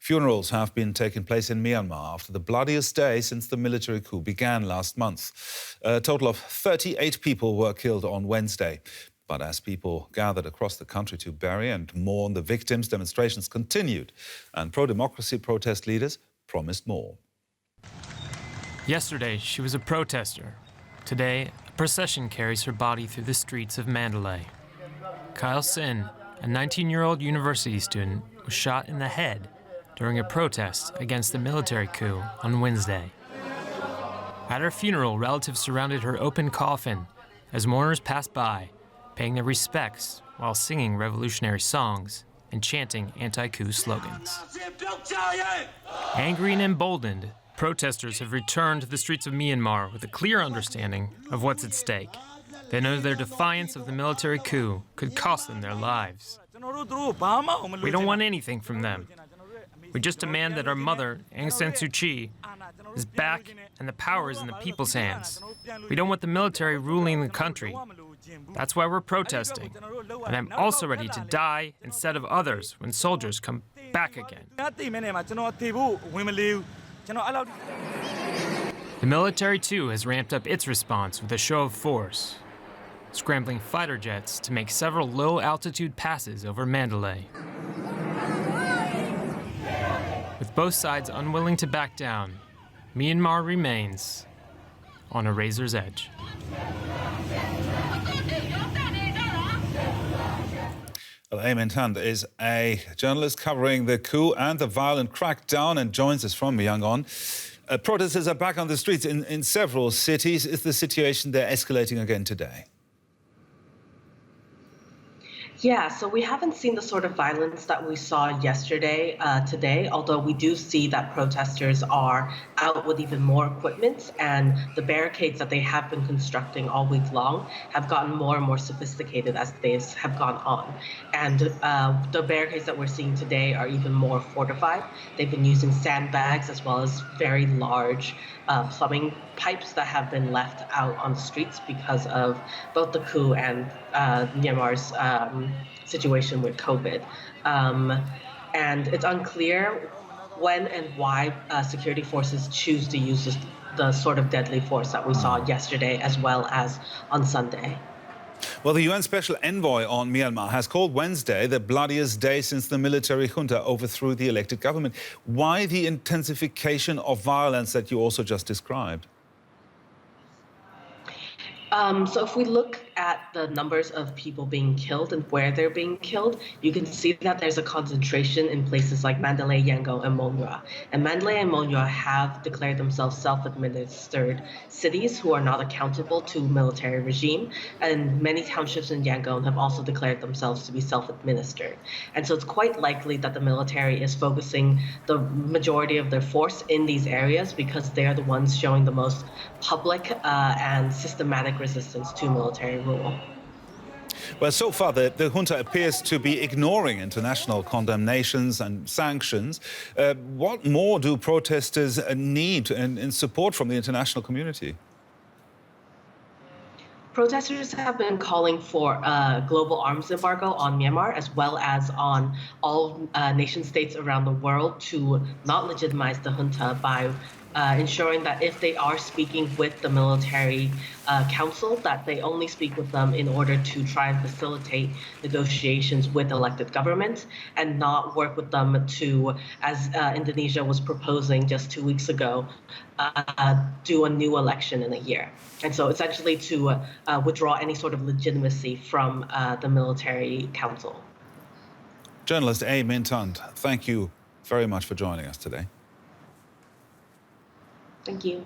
Funerals have been taking place in Myanmar after the bloodiest day since the military coup began last month. A total of 38 people were killed on Wednesday. But as people gathered across the country to bury and mourn the victims, demonstrations continued, and pro-democracy protest leaders promised more. Yesterday, she was a protester. Today, a procession carries her body through the streets of Mandalay. Kyal Sin, a 19-year-old university student, was shot in the head during a protest against the military coup on Wednesday. At her funeral, relatives surrounded her open coffin as mourners passed by, paying their respects while singing revolutionary songs and chanting anti-coup slogans. Angry and emboldened, protesters have returned to the streets of Myanmar with a clear understanding of what's at stake. They know their defiance of the military coup could cost them their lives. We don't want anything from them. We just demand that our mother, Aung San Suu Kyi, is back and the power is in the people's hands. We don't want the military ruling the country. That's why we're protesting. And I'm also ready to die instead of others when soldiers come back again. The military, too, has ramped up its response with a show of force, scrambling fighter jets to make several low-altitude passes over Mandalay. With both sides unwilling to back down, Myanmar remains on a razor's edge. Well, Aung San is a journalist covering the coup and the violent crackdown and joins us from Yangon. Protesters are back on the streets in several cities. Is the situation there escalating again today? Yeah, so we haven't seen the sort of violence that we saw yesterday, today, although we do see that protesters are out with even more equipment, and the barricades that they have been constructing all week long have gotten more and more sophisticated as days have gone on. And the barricades that we're seeing today are even more fortified. They've been using sandbags as well as very large plumbing pipes that have been left out on the streets because of both the coup and Myanmar's situation with COVID. And it's unclear when and why security forces choose to use the sort of deadly force that we saw yesterday as well as on Sunday. Well, the UN Special Envoy on Myanmar has called Wednesday the bloodiest day since the military junta overthrew the elected government. Why the intensification of violence that you also just described? So if we look at the numbers of people being killed and where they're being killed, you can see that there's a concentration in places like Mandalay, Yangon, and Monra. And Mandalay and Monra have declared themselves self-administered cities who are not accountable to military regime. And many townships in Yangon have also declared themselves to be self-administered. And so it's quite likely that the military is focusing the majority of their force in these areas because they're the ones showing the most public and systematic resistance to military rule. Well, so far, the junta appears to be ignoring international condemnations and sanctions. What more do protesters need in support from the international community? Protesters have been calling for a global arms embargo on Myanmar, as well as on all nation states around the world to not legitimize the junta by ensuring that if they are speaking with the military council, that they only speak with them in order to try and facilitate negotiations with elected governments and not work with them to, as Indonesia was proposing just 2 weeks ago, do a new election in a year. And so essentially to withdraw any sort of legitimacy from the military council. Journalist Aung San, thank you very much for joining us today. Thank you.